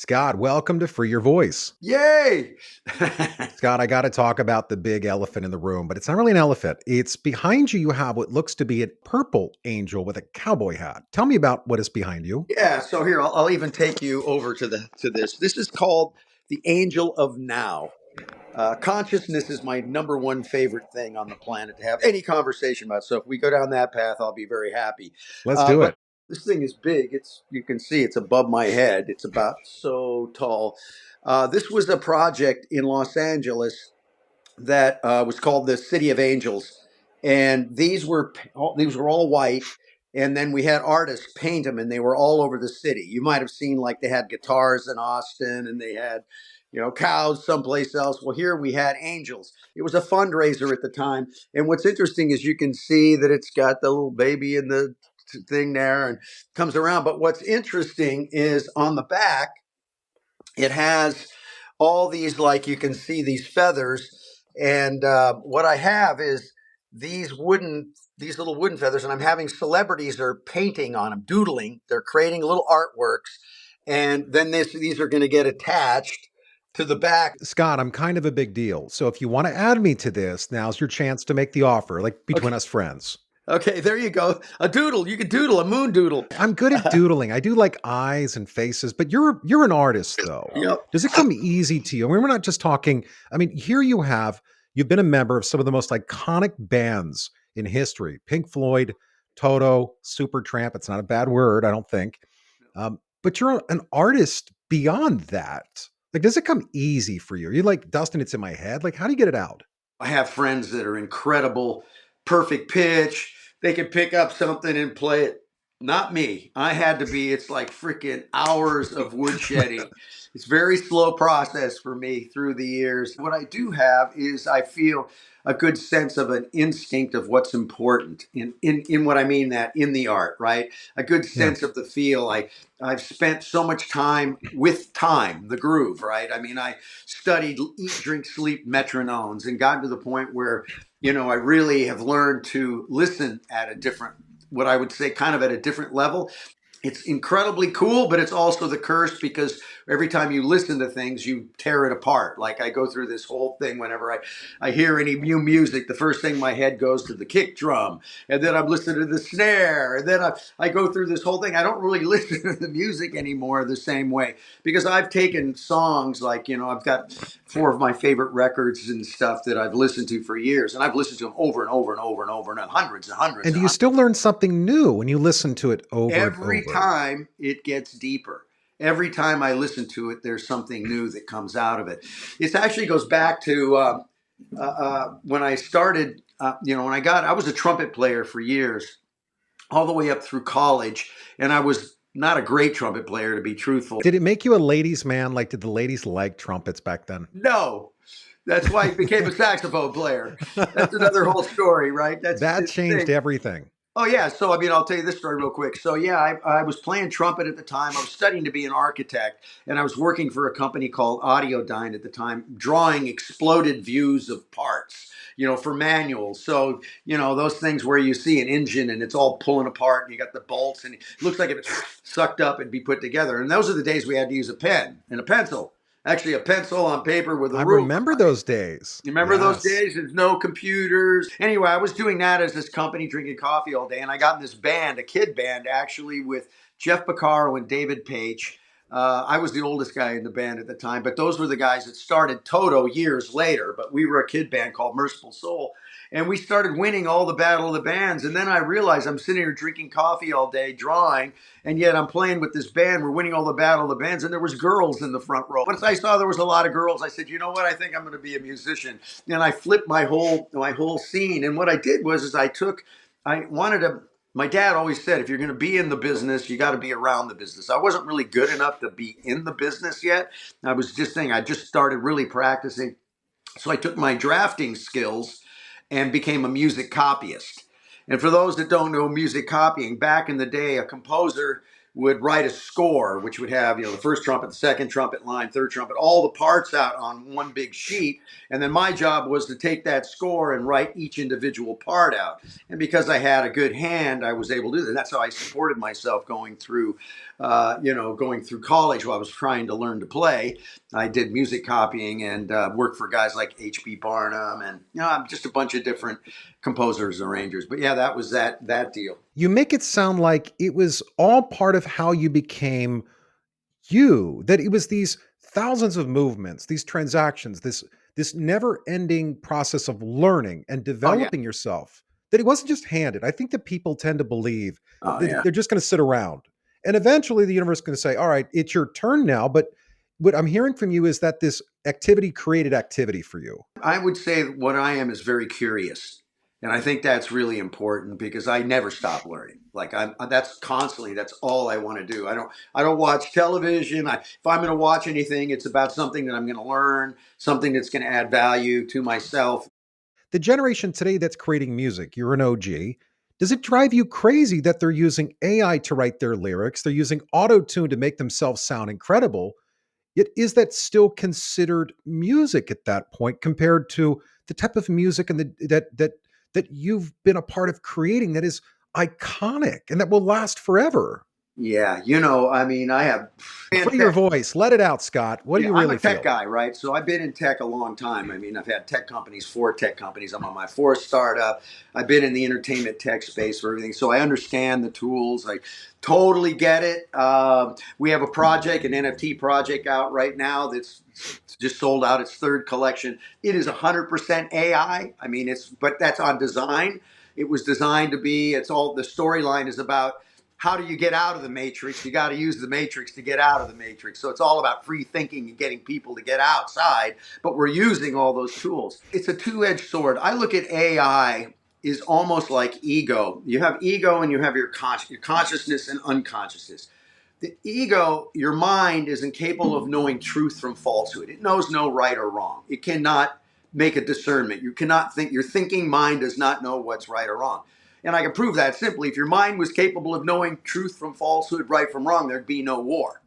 Scott, welcome to Free Your Voice. Yay! Scott, I got to talk about the big elephant in the room, but it's not really an elephant. It's behind you. You have what looks to be a purple angel with a cowboy hat. Tell me about what is behind you. Yeah, so here I'll even take you over to this. This is called the Angel of Now. Consciousness is my number one favorite thing on the planet to have any conversation about. So if we go down that path, I'll be very happy. Let's do But it. this thing is big. You can see it's above my head. It's about so tall. This was a project in Los Angeles that was called the City of Angels, and these were all white. And then we had artists paint them, and they were all over the city. You might have seen like they had guitars in Austin, and they had, cows someplace else. Well, here we had angels. It was a fundraiser at the time, and what's interesting is you can see that it's got the little baby in the thing there, and comes around. But what's interesting is on the back, it has all these, like you can see these feathers, and what I have is these little wooden feathers, and I'm having celebrities are painting on them, doodling. They're creating little artworks, and then these are going to get attached to the back. Scott, I'm kind of a big deal. So if you want to add me to this, now's your chance to make the offer, like between Okay, us friends. okay, there you go. A doodle. You could doodle a moon doodle. I'm good at doodling. I do like eyes and faces, but you're an artist though. Yep. Does it come easy to you? I mean, we're not just talking. I mean, here you've been a member of some of the most iconic bands in history. Pink Floyd, Toto, Supertramp. It's not a bad word, I don't think. But you're an artist beyond that. Like, does it come easy for you? You're like, Dustin, it's in my head. Like, how do you get it out? I have friends that are incredible, perfect pitch. They can pick up something and play it. Not me. I had to be, it's like freaking hours of woodshedding. It's very slow process for me through the years. What I do have is I feel a good sense of an instinct of what's important in what I mean that in the art, right? A good Yeah. sense of the feel. I've spent so much time with time, the groove, right? I mean, I studied eat, drink, sleep metronomes and gotten to the point where, I really have learned to listen at a different, what I would say, kind of at a different level. It's incredibly cool, but it's also the curse because every time you listen to things, you tear it apart. Like I go through this whole thing whenever I hear any new music, the first thing my head goes to the kick drum, and then I'm listening to the snare, and then I go through this whole thing. I don't really listen to the music anymore the same way because I've taken songs like, I've got four of my favorite records and stuff that I've listened to for years, and I've listened to them over and over and over and over and hundreds and hundreds And and do you hundreds. still learn something new when you listen to it over and Every over? time it gets deeper. Every time I listen to it, there's something new that comes out of it. It actually goes back to when I started. I was a trumpet player for years, all the way up through college, and I was not a great trumpet player, to be truthful. Did it make you a ladies' man? Like, did the ladies like trumpets back then? No, that's why I became a saxophone player. That's another whole story, right? That's That the changed thing. everything. Oh yeah, so I mean, I'll tell you this story real quick. So yeah, I was playing trumpet at the time. I was studying to be an architect, and I was working for a company called Audiodyne at the time, drawing exploded views of parts, for manuals. So those things where you see an engine and it's all pulling apart, and you got the bolts, and it looks like it sucked up and be put together. And those are the days we had to use a pen and a pencil. Actually, a pencil on paper with a I ruler. remember those days. You remember those Yes. days? There's no computers. Anyway, I was doing that as this company, drinking coffee all day, and I got in this band, a kid band, actually, with Jeff Beccaro and David Page. I was the oldest guy in the band at the time, but those were the guys that started Toto years later. But we were a kid band called Merciful Soul. And we started winning all the Battle of the Bands. And then I realized I'm sitting here drinking coffee all day, drawing, and yet I'm playing with this band. We're winning all the Battle of the Bands, and there was girls in the front row. Once I saw there was a lot of girls, I said, you know what? I think I'm going to be a musician. And I flipped my whole scene. And what I did was my dad always said, if you're going to be in the business, you got to be around the business. I wasn't really good enough to be in the business yet. I was just saying, I just started really practicing. So I took my drafting skills and became a music copyist. And for those that don't know music copying, back in the day, a composer would write a score, which would have, the first trumpet, the second trumpet line, third trumpet, all the parts out on one big sheet. And then my job was to take that score and write each individual part out. And because I had a good hand, I was able to do that. That's how I supported myself going through college while I was trying to learn to play. I did music copying and worked for guys like H.B. Barnum and just a bunch of different composers, arrangers. But yeah, that was that deal. You make it sound like it was all part of how you became you, that it was these thousands of movements, these transactions, this never-ending process of learning and Oh yeah. developing yourself, that it wasn't just handed. I think that people tend to believe Oh that yeah. they're just going to sit around. And eventually the universe is going to say, all right, it's your turn now. But what I'm hearing from you is that this activity created activity for you. I would say what I am is very curious. And I think that's really important because I never stop learning. Like that's constantly, that's all I want to do. I don't watch television. If I'm going to watch anything, it's about something that I'm going to learn, something that's going to add value to myself. The generation today that's creating music, you're an OG. Does it drive you crazy that they're using AI to write their lyrics? They're using auto tune to make themselves sound incredible. Yet, is that still considered music at that point compared to the type of music and that you've been a part of creating that is iconic and that will last forever? Yeah, I mean, I have in Free your tech. voice. Let it out, Scott. What do Yeah, you I'm a really tech feel? guy, right? So I've been in tech a long time. I mean, I've had tech companies, four tech companies. I'm on my fourth startup. I've been in the entertainment tech space for everything. So I understand the tools. I totally get it. We have a project, an NFT project out right now that's just sold out its third collection. It is 100% AI. I mean, but that's on design. It was designed to be, it's all, the storyline is about how do you get out of the matrix? You got to use the matrix to get out of the matrix. So it's all about free thinking and getting people to get outside, but we're using all those tools. It's a two-edged sword. I look at AI is almost like ego. You have ego and you have your consciousness and unconsciousness. The ego, your mind, is incapable of knowing truth from falsehood. It knows no right or wrong. It cannot make a discernment. You cannot think, your thinking mind does not know what's right or wrong. And I can prove that simply. If your mind was capable of knowing truth from falsehood, right from wrong, there'd be no war.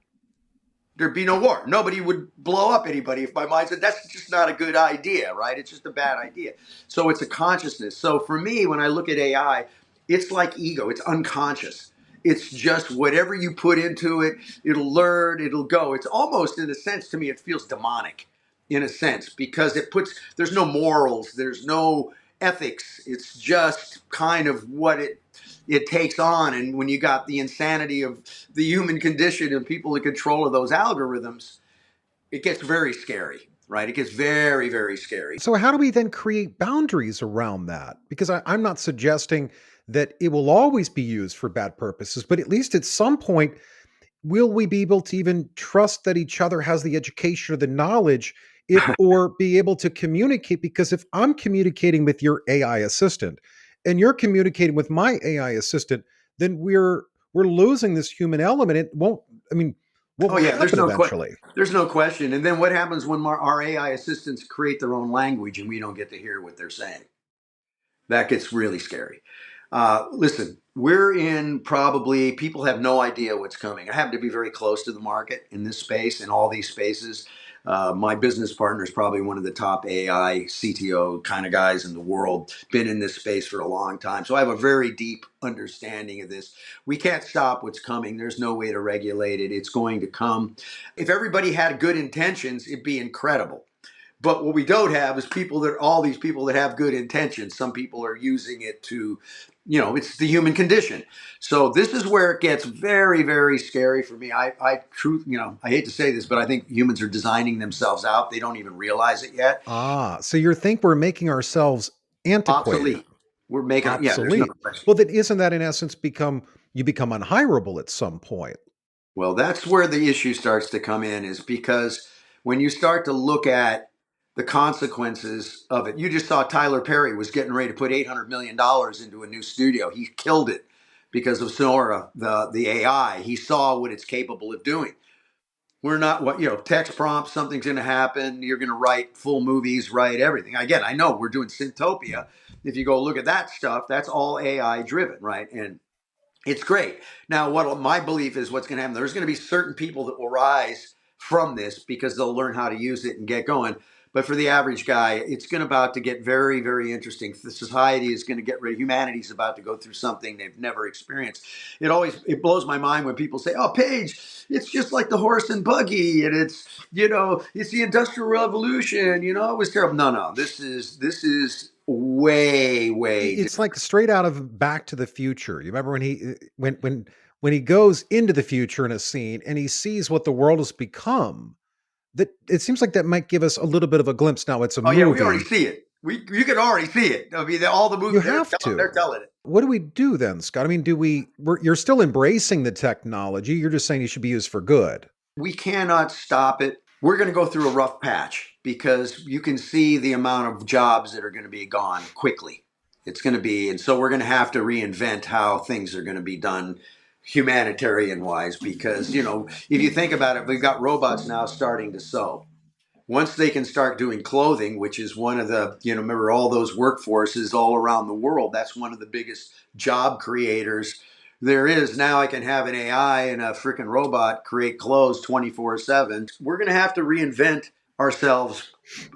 There'd be no war. Nobody would blow up anybody if my mind said that's just not a good idea, right? It's just a bad idea. So it's a consciousness. So for me, when I look at AI, it's like ego. It's unconscious. It's just whatever you put into it, it'll learn, it'll go. It's almost, in a sense, to me, it feels demonic in a sense because there's no morals, there's no ethics. It's just kind of what it takes on. And when you got the insanity of the human condition and people in control of those algorithms, it gets very scary, right? It gets very, very scary. So, how do we then create boundaries around that? Because I'm not suggesting that it will always be used for bad purposes, but at least at some point, will we be able to even trust that each other has the education or the knowledge if or be able to communicate? Because if I'm communicating with your AI assistant and you're communicating with my AI assistant, then we're losing this human element. It won't, I mean, what Oh will yeah, happen eventually? there's no question. And then what happens when our AI assistants create their own language and we don't get to hear what they're saying? That gets really scary. Listen, we're in probably, people have no idea what's coming. I happen to be very close to the market in this space, in all these spaces. My business partner is probably one of the top AI CTO kind of guys in the world, been in this space for a long time. So I have a very deep understanding of this. We can't stop what's coming. There's no way to regulate it. It's going to come. If everybody had good intentions, it'd be incredible. But what we don't have is all these people that have good intentions. Some people are using it to, it's the human condition. So this is where it gets very, very scary for me. I hate to say this, but I think humans are designing themselves out. They don't even realize it yet. Ah, so you think we're making ourselves antiquated, Obsolete. We're making, yeah, there's no obsolete. question. Well, then isn't that in essence you become unhirable at some point? Well, that's where the issue starts to come in, is because when you start to look at the consequences of it, you just saw Tyler Perry was getting ready to put $800 million into a new studio. He killed it because of Sonora, the AI. He saw what it's capable of doing. We're not text prompts, something's going to happen. You're going to write full movies, write everything. Again, I know we're doing Syntopia. If you go look at that stuff, that's all AI driven, right? And It's great. Now, what my belief is what's going to happen, there's going to be certain people that will rise from this because they'll learn how to use it and get going. But for the average guy, it's going to about to get very, very interesting. The society is going to get ready. Humanity is about to go through something they've never experienced. It blows my mind when people say, "Oh, Paige, it's just like the horse and buggy, and it's the Industrial Revolution. It was terrible." No, no, this is way, way It's different. like straight out of Back to the Future. You remember when he goes into the future in a scene and he sees what the world has become. That it seems like that might give us a little bit of a glimpse. Now it's a Oh yeah, we already movie. see it. You can already see it. I mean, all the You movies have they're to. telling it. What do we do then, Scott? I mean, you're still embracing the technology. You're just saying it should be used for good. We cannot stop it. We're going to go through a rough patch because you can see the amount of jobs that are going to be gone quickly. It's going to be, and so we're going to have to reinvent how things are going to be done humanitarian wise because, if you think about it, we've got robots now starting to sew. Once they can start doing clothing, which is one of the, remember all those workforces all around the world, that's one of the biggest job creators there is. Now I can have an AI and a freaking robot create clothes 24/7. We're going to have to reinvent ourselves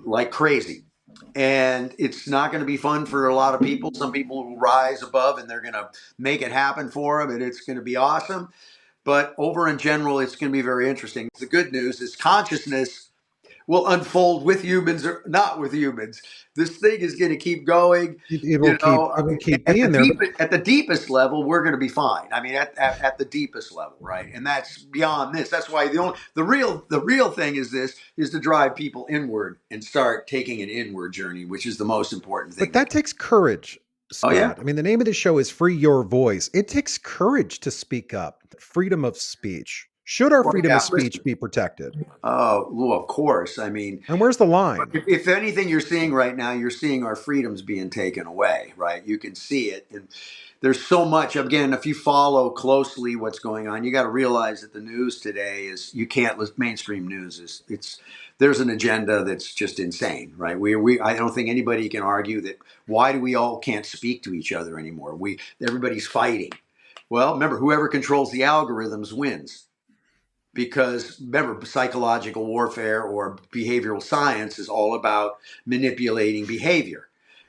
like crazy. And it's not going to be fun for a lot of people. Some people will rise above and they're going to make it happen for them, and it's going to be awesome. But over in general, it's going to be very interesting. The good news is consciousness will unfold with humans or not with humans. This thing is going to keep going. It will keep I it will mean, keep at the being there. But deepest level, we're going to be fine. I mean, at the deepest level, right? And that's beyond this. That's why the real thing is to drive people inward and start taking an inward journey, which is the most important thing. that takes courage, Oh yeah. Scott. I mean, the name of the show is Free Your Voice. It takes courage to speak up. Freedom of speech. Should our Well, freedom of yeah. speech Listen. be protected? Oh, well, of course. I mean, And where's the line? if anything you're seeing right now, you're seeing our freedoms being taken away, right? You can see it. And there's so much. Again, if you follow closely what's going on, you got to realize that the news today is you can't mainstream news is it's there's an agenda that's just insane, right? We I don't think anybody can argue that why do we all can't speak to each other anymore? Everybody's fighting. Well, remember, whoever controls the algorithms wins because remember psychological warfare or behavioral science is all about manipulating behavior,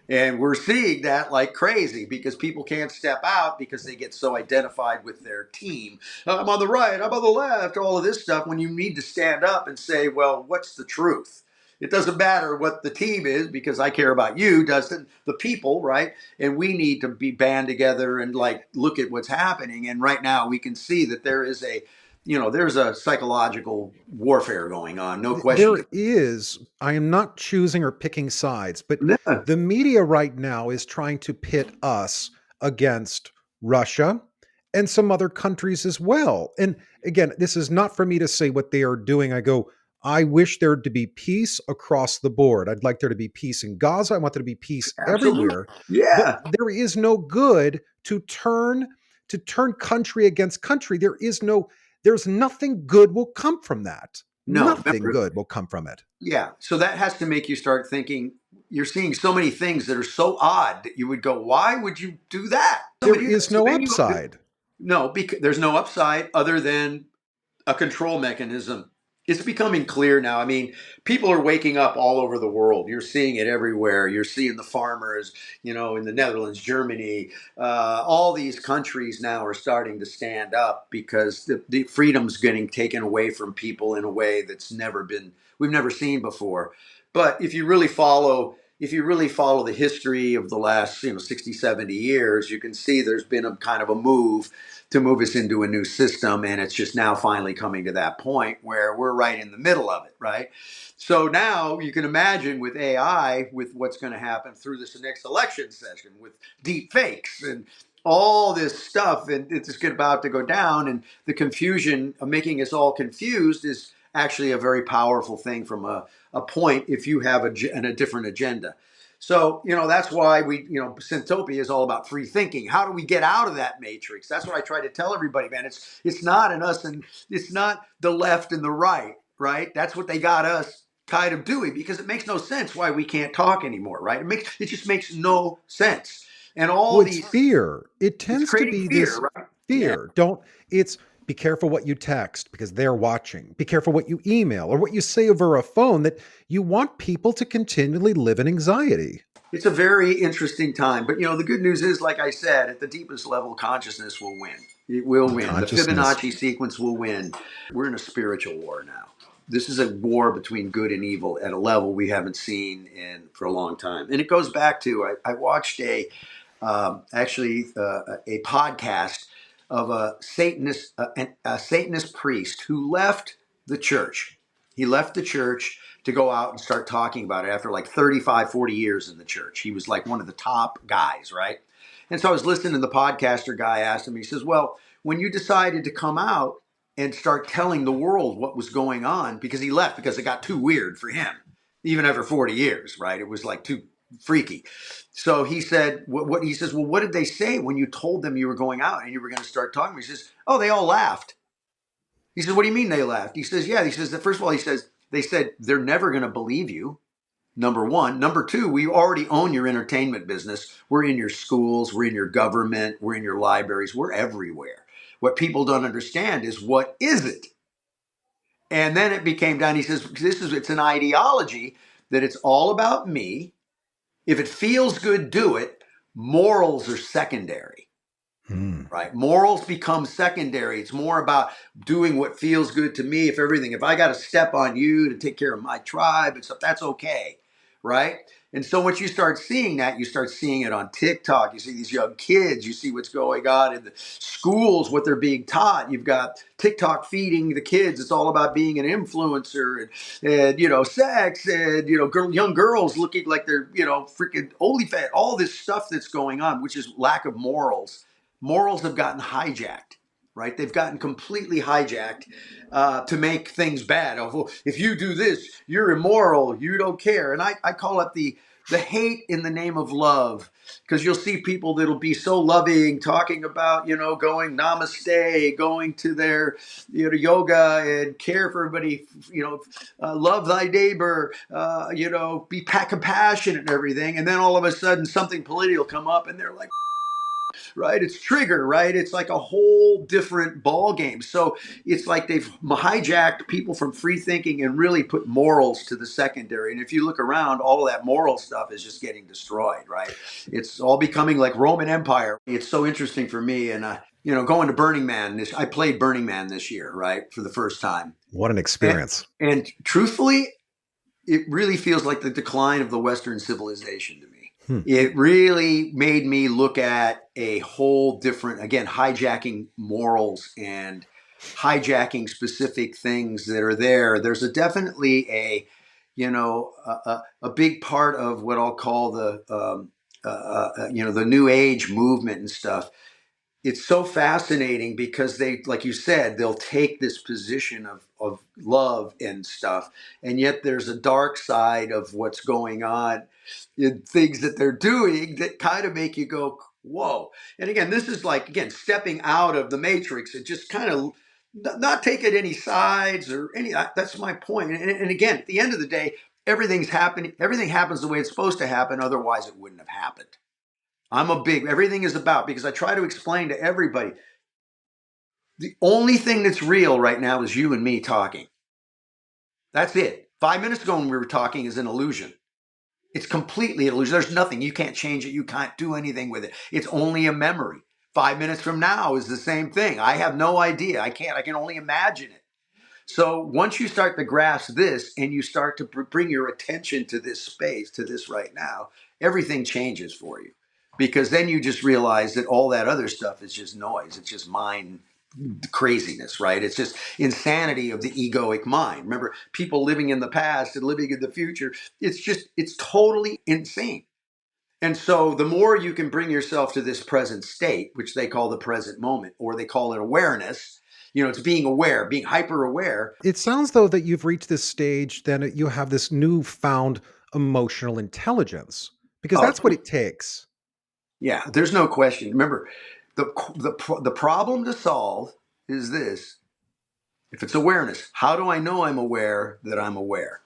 and we're seeing that like crazy because people can't step out because they get so identified with their team. I'm on the right, I'm on the left, all of this stuff, when you need to stand up and say, well, what's the truth? It doesn't matter what the team is because I care about you, Dustin, the people, right? And we need to be band together and like look at what's happening. And right now we can see that there's a psychological warfare going on, no question. There is, I am not choosing or picking sides, but Yeah, the media right now is trying to pit us against Russia and some other countries as well. And again, this is not for me to say what they are doing. I wish there to be peace across the board. I'd like there to be peace in Gaza. I want there to be peace absolutely. everywhere. But Yeah. there is no good to turn country against country. There's nothing good will come from that. No, Nothing remember, good will come from it. yeah. So that has to make you start thinking. You're seeing so many things that are so odd that you would go, why would you do that? There Somebody do that. is So no then you upside. no, because there's no upside other than a control mechanism. It's becoming clear now. I mean, people are waking up all over the world. You're seeing it everywhere. You're seeing the farmers, in the Netherlands, Germany, all these countries now are starting to stand up because the freedom's getting taken away from people in a way we've never seen before. But if you really follow the history of the last 60, 70 years, you can see there's been a kind of a move to move us into a new system. And it's just now finally coming to that point where we're right in the middle of it, right? So now you can imagine with AI, with what's going to happen through this next election session with deep fakes and all this stuff, and it's just about to go down. And the confusion of making us all confused is actually a very powerful thing from a point if you have a different agenda. So, that's why Syntopia is all about free thinking. How do we get out of that matrix? That's what I try to tell everybody, man. It's not in us, and it's not the left and the right, right? That's what they got us kind of doing because it makes no sense why we can't talk anymore, right? It just makes no sense. And all Well, it's these, fear. It it's tends to creating be fear, this right? Yeah. fear. Don't, it's be careful what you text because they're watching. Be careful what you email or what you say over a phone, that you want people to continually live in anxiety. It's a very interesting time. But, the good news is, like I said, at the deepest level, consciousness will win. It will win. The Consciousness. Fibonacci sequence will win. We're in a spiritual war now. This is a war between good and evil at a level we haven't seen for a long time. And it goes back to, I watched a podcast of a Satanist priest who left the church. He left the church to go out and start talking about it after like 35, 40 years in the church. He was like one of the top guys, right? And so I was listening to the podcaster guy asked him, he says, well, when you decided to come out and start telling the world what was going on, because he left because it got too weird for him, even after 40 years, right? It was like too freaky. So he said, he says, well, what did they say when you told them you were going out and you were going to start talking? He says, oh, they all laughed. He says, what do you mean they laughed? He says, yeah. He says, first of all, he says, they said they're never going to believe you. Number one. Number two, we already own your entertainment business. We're in your schools. We're in your government. We're in your libraries. We're everywhere. What people don't understand is, what is it? And then it became down. He says, it's an ideology that it's all about me. If it feels good, do it. Morals are secondary. Right. Morals become secondary. It's more about doing what feels good to me. If I got to step on you to take care of my tribe and stuff, that's okay. Right. And so once you start seeing that, you start seeing it on TikTok. You see these young kids, you see what's going on in the schools, what they're being taught. You've got TikTok feeding the kids. It's all about being an influencer and sex and, young girls looking like they're, freaking OnlyFans, all this stuff that's going on, which is lack of morals. Morals have gotten hijacked, right? They've gotten completely hijacked to make things bad. Oh, if you do this, you're immoral. You don't care. And I call it the hate in the name of love, because you'll see people that'll be so loving, talking about, going namaste, going to their, yoga and care for everybody, love thy neighbor, be compassionate and everything. And then all of a sudden something political come up and they're like, right? It's trigger, right? It's like a whole different ball game. So it's like they've hijacked people from free thinking and really put morals to the secondary. And if you look around, all of that moral stuff is just getting destroyed, right? It's all becoming like Roman Empire. It's so interesting for me. And, going to Burning Man, I played Burning Man this year, right? For the first time. What an experience. And truthfully, it really feels like the decline of the Western civilization to me. It really made me look at a whole different, again, hijacking morals and hijacking specific things that are there. There's definitely a big part of what I'll call the New Age movement and stuff. It's so fascinating because they, like you said, they'll take this position of love and stuff. And yet there's a dark side of what's going on in things that they're doing that kind of make you go, whoa. And again, this is like, again, stepping out of the matrix and just kind of not taking any sides or any, that's my point. And again, at the end of the day, everything happens the way it's supposed to happen. Otherwise it wouldn't have happened. Everything is about, because I try to explain to everybody, the only thing that's real right now is you and me talking. That's it. 5 minutes ago when we were talking is an illusion. It's completely an illusion. There's nothing. You can't change it. You can't do anything with it. It's only a memory. 5 minutes from now is the same thing. I have no idea. I can only imagine it. So once you start to grasp this and you start to bring your attention to this space, to this right now, everything changes for you. Because then you just realize that all that other stuff is just noise. It's just mind craziness, right? It's just insanity of the egoic mind. Remember, people living in the past and living in the future, it's totally insane. And so the more you can bring yourself to this present state, which they call the present moment, or they call it awareness, it's being aware, being hyper aware. It sounds though that you've reached this stage, then you have this newfound emotional intelligence, because Oh, that's what it takes. yeah, there's no question. Remember, the problem to solve is this. If it's awareness, how do I know I'm aware that I'm aware?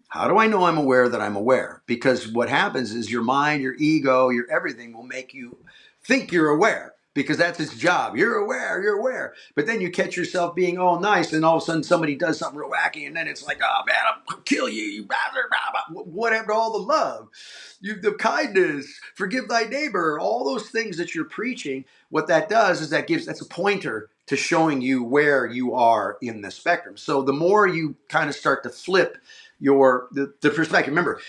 How do I know I'm aware that I'm aware? Because what happens is your mind, your ego, your everything will make you think you're aware. because that's its job. You're aware, you're aware. But then you catch yourself being all nice, and all of a sudden somebody does something real wacky, and then it's like, oh man, I'll kill you, you blah, blah, blah, whatever, all the love, the kindness, forgive thy neighbor, all those things that you're preaching. What that does is that's a pointer to showing you where you are in the spectrum. So the more you kind of start to flip the perspective, remember,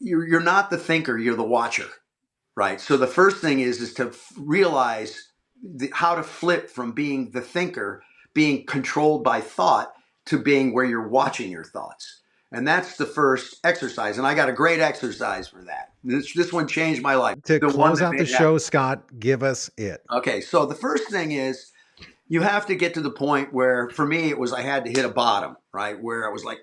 you're not the thinker, you're the watcher. Right. So the first thing is to realize how to flip from being the thinker, being controlled by thought, to being where you're watching your thoughts. And that's the first exercise. And I got a great exercise for that. This one changed my life. To The one close that out the made it happen. show, Scott, give us it. Okay. So the first thing is you have to get to the point where, for me, it was I had to hit a bottom, right? Where I was like,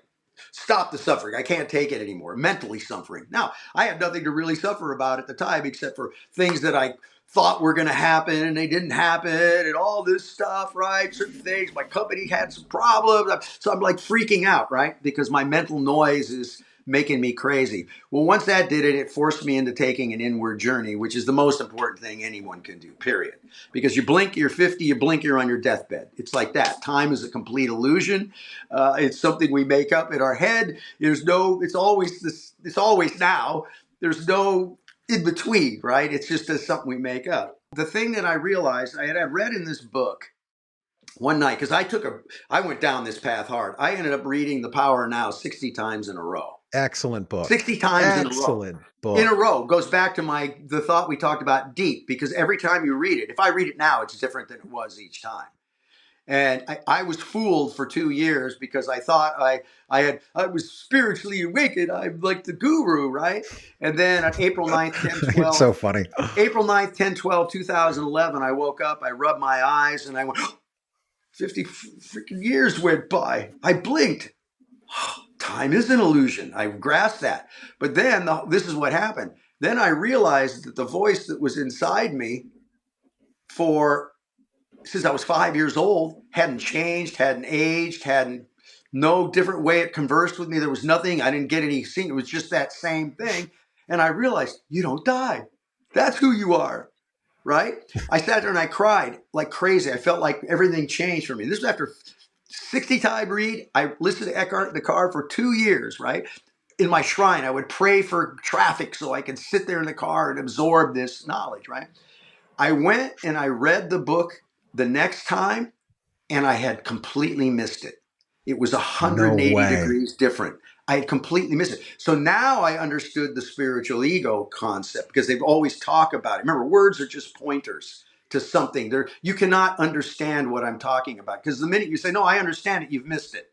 stop the suffering. I can't take it anymore. Mentally suffering. Now, I had nothing to really suffer about at the time except for things that I thought were going to happen and they didn't happen and all this stuff, right? Certain things. My company had some problems. So I'm like freaking out, right? Because my mental noise is making me crazy. Well, once that did it, it forced me into taking an inward journey, which is the most important thing anyone can do, period. Because you blink, you're 50, you blink, you're on your deathbed. It's like that. Time is a complete illusion. It's something we make up in our head. It's always this, it's always now. There's no in between, right? It's just something we make up. The thing that I realized, I read in this book one night, because I went down this path hard. I ended up reading The Power Now 60 times in a row. Excellent book. 60 times in a row. Excellent book. In a row. Goes back to the thought we talked about, deep, because every time you read it, if I read it now, it's different than it was each time. And I was fooled for 2 years because I thought I was spiritually awakened. I'm like the guru, right? And then on April 9th, 10, 12. It's so funny. April 9th, 10, 12, 2011, I woke up, I rubbed my eyes, and I went, 50 freaking years went by. I blinked. Time is an illusion. I grasped that. But then this is what happened. Then I realized that the voice that was inside me since I was 5 years old hadn't changed, hadn't aged, hadn't no different way it conversed with me. There was nothing. I didn't get any. It was just that same thing. And I realized you don't die. That's who you are. Right? I sat there and I cried like crazy. I felt like everything changed for me. This was after 60 time read. I listened to Eckhart in the car for 2 years, right? In my shrine, I would pray for traffic so I could sit there in the car and absorb this knowledge, right? I went and I read the book the next time and I had completely missed it. It was 180 degrees different. I had completely missed it. So now I understood the spiritual ego concept because they've always talked about it. Remember, words are just pointers to something. You cannot understand what I'm talking about because the minute you say, no, I understand it, you've missed it.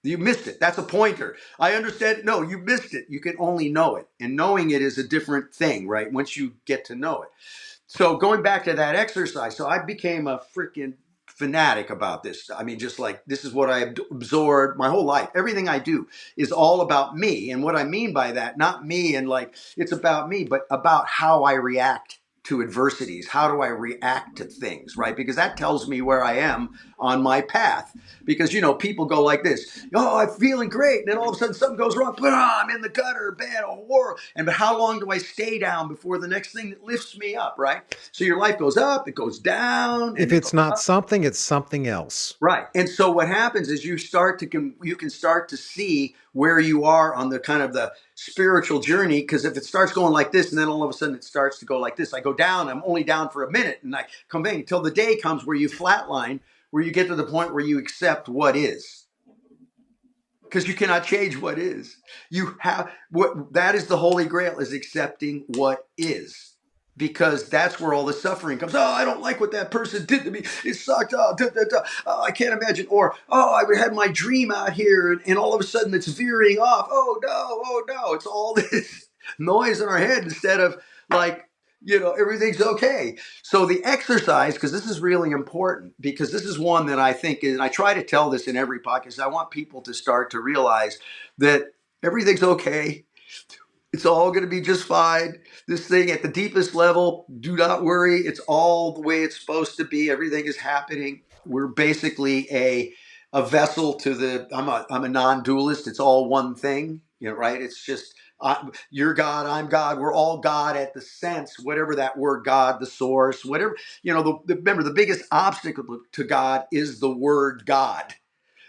You missed it. That's a pointer. I understand it. No, you missed it. You can only know it. And knowing it is a different thing, right? Once you get to know it. So going back to that exercise, so I became a freaking fanatic about this. I mean, just like this is what I absorbed my whole life. Everything I do is all about me. And what I mean by that, not me and like it's about me, but about how I react to adversities. How do I react to things, right? Because that tells me where I am on my path. Because, people go like this. Oh, I'm feeling great. And then all of a sudden something goes wrong. I'm in the gutter, bad, horror. But how long do I stay down before the next thing that lifts me up, right? So your life goes up, it goes down. If it's not something, it's something else. Right. And so what happens is you can start to see where you are on the kind of the spiritual journey. Because if it starts going like this and then all of a sudden it starts to go like this, I go down, I'm only down for a minute and I come back until the day comes where you flatline, where you get to the point where you accept what is. Because you cannot change what is. That is the holy grail, is accepting what is. Because that's where all the suffering comes. Oh, I don't like what that person did to me. It sucked. Oh, I can't imagine. Or, I had my dream out here and all of a sudden it's veering off. Oh no. It's all this noise in our head instead of like, everything's okay. So the exercise, because this is really important, because this is one that I think is, and I try to tell this in every podcast, I want people to start to realize that everything's okay. It's all going to be just fine. This thing at the deepest level, do not worry. It's all the way it's supposed to be. Everything is happening. We're basically a vessel to I'm a non-dualist. It's all one thing, right? It's just You're God, I'm God. We're all God at the sense, whatever that word God, the source, whatever, remember the biggest obstacle to God is the word God,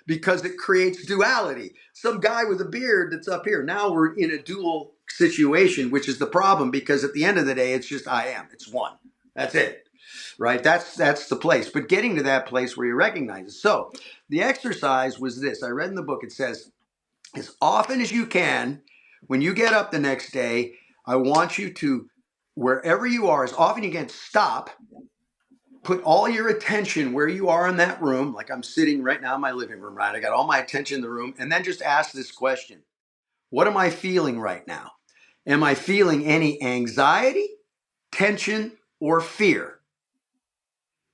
because it creates duality. Some guy with a beard that's up here. Now we're in a dual situation, which is the problem, because at the end of the day, it's just I am. It's one. That's it. Right? That's the place. But getting to that place where you recognize it. So the exercise was this. I read in the book, it says, as often as you can, when you get up the next day, I want you to, wherever you are, as often as you can, stop, put all your attention where you are in that room, like I'm sitting right now in my living room, right? I got all my attention in the room, and then just ask this question. What am I feeling right now? Am I feeling any anxiety, tension, or fear?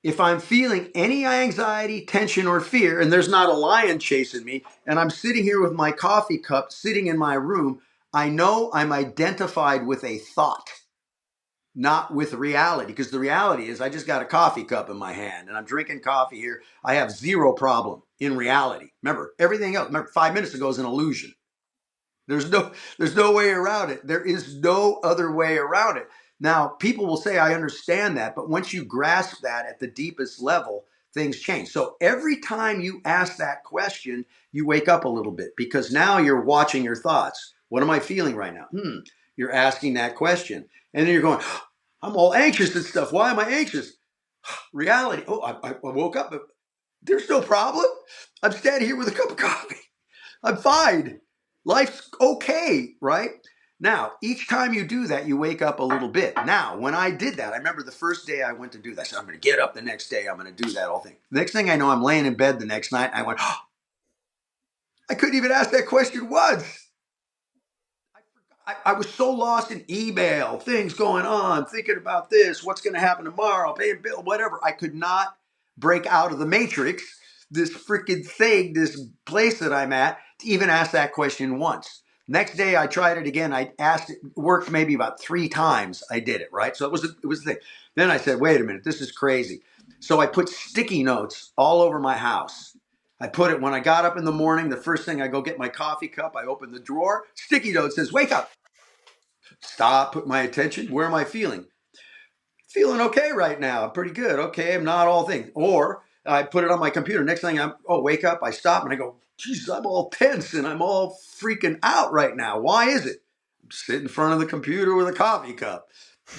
If I'm feeling any anxiety, tension, or fear, and there's not a lion chasing me, and I'm sitting here with my coffee cup, sitting in my room, I know I'm identified with a thought, not with reality, because the reality is I just got a coffee cup in my hand and I'm drinking coffee here. I have zero problem in reality. Remember, everything else, 5 minutes ago is an illusion. There's no way around it. There is no other way around it. Now, people will say, I understand that, but once you grasp that at the deepest level, things change. So every time you ask that question, you wake up a little bit, because now you're watching your thoughts. What am I feeling right now? You're asking that question. And then you're going, I'm all anxious and stuff. Why am I anxious? Reality. Oh, I woke up. There's no problem. I'm standing here with a cup of coffee. I'm fine. Life's okay, right? Now, each time you do that, you wake up a little bit. Now, when I did that, I remember the first day I went to do that. I said, I'm going to get up the next day. I'm going to do that whole thing. The next thing I know, I'm laying in bed the next night. I went, oh, I couldn't even ask that question once. I was so lost in email, things going on, thinking about this, what's going to happen tomorrow, paying bill, whatever. I could not break out of the matrix, this freaking thing, this place that I'm at, to even ask that question once. Next day, I tried it again. I asked it, worked maybe about 3 times. I did it, right? So it was the thing. Then I said, wait a minute, this is crazy. So I put sticky notes all over my house. I put it when I got up in the morning, the first thing I go get my coffee cup, I open the drawer, sticky note says, wake up. Stop, put my attention. Where am I feeling? Feeling okay right now. I'm pretty good. Okay, I'm not all things. Or I put it on my computer. Next thing wake up, I stop and I go, Jesus, I'm all tense and I'm all freaking out right now. Why is it? I'm sitting in front of the computer with a coffee cup.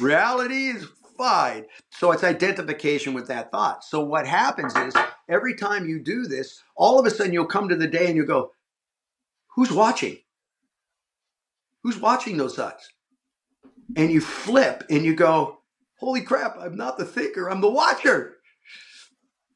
Reality is fine. So it's identification with that thought. So what happens is every time you do this, all of a sudden you'll come to the day and you go, who's watching? Who's watching those thoughts? And you flip and you go, holy crap, I'm not the thinker, I'm the watcher.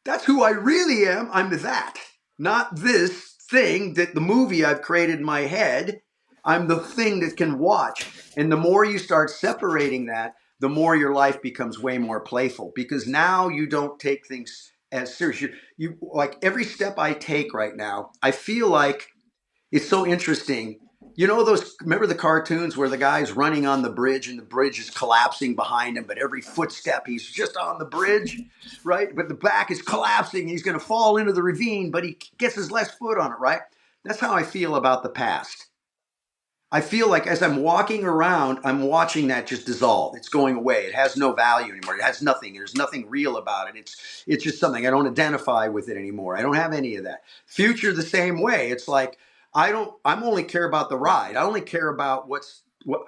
That's who I really am. I'm that, not this thing that the movie I've created in my head. I'm the thing that can watch. And the more you start separating that, the more your life becomes way more playful, because now you don't take things as serious. You like every step I take right now, I feel like it's so interesting. Remember the cartoons where the guy's running on the bridge and the bridge is collapsing behind him, but every footstep he's just on the bridge, right? But the back is collapsing. He's going to fall into the ravine, but he gets his left foot on it, right? That's how I feel about the past. I feel like as I'm walking around, I'm watching that just dissolve. It's going away. It has no value anymore. It has nothing. There's nothing real about it. It's just something. I don't identify with it anymore. I don't have any of that. Future the same way. It's like I'm only care about the ride. I only care about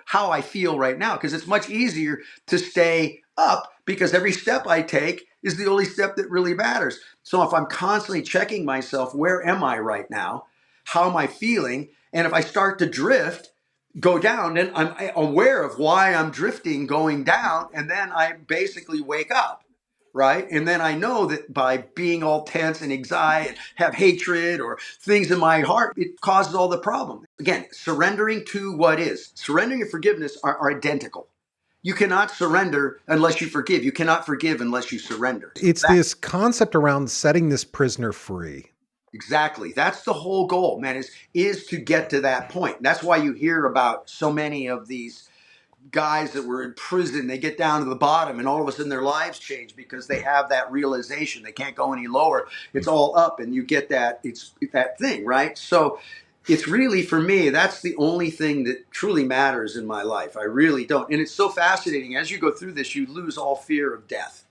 how I feel right now, because it's much easier to stay up, because every step I take is the only step that really matters. So if I'm constantly checking myself, where am I right now? How am I feeling? And if I start to drift, go down, then I'm aware of why I'm drifting, going down, and then I basically wake up, right? And then I know that by being all tense and anxiety and have hatred or things in my heart, it causes all the problem. Again, surrendering to what is. Surrendering and forgiveness are identical. You cannot surrender unless you forgive. You cannot forgive unless you surrender. It's this concept around setting this prisoner free. Exactly. That's the whole goal, man, is to get to that point. That's why you hear about so many of these guys that were in prison. They get down to the bottom and all of a sudden their lives change, because they have that realization they can't go any lower. It's all up, and you get that, it's that thing, right? So it's really, for me, that's the only thing that truly matters in my life. I really don't. And it's so fascinating. As you go through this, you lose all fear of death.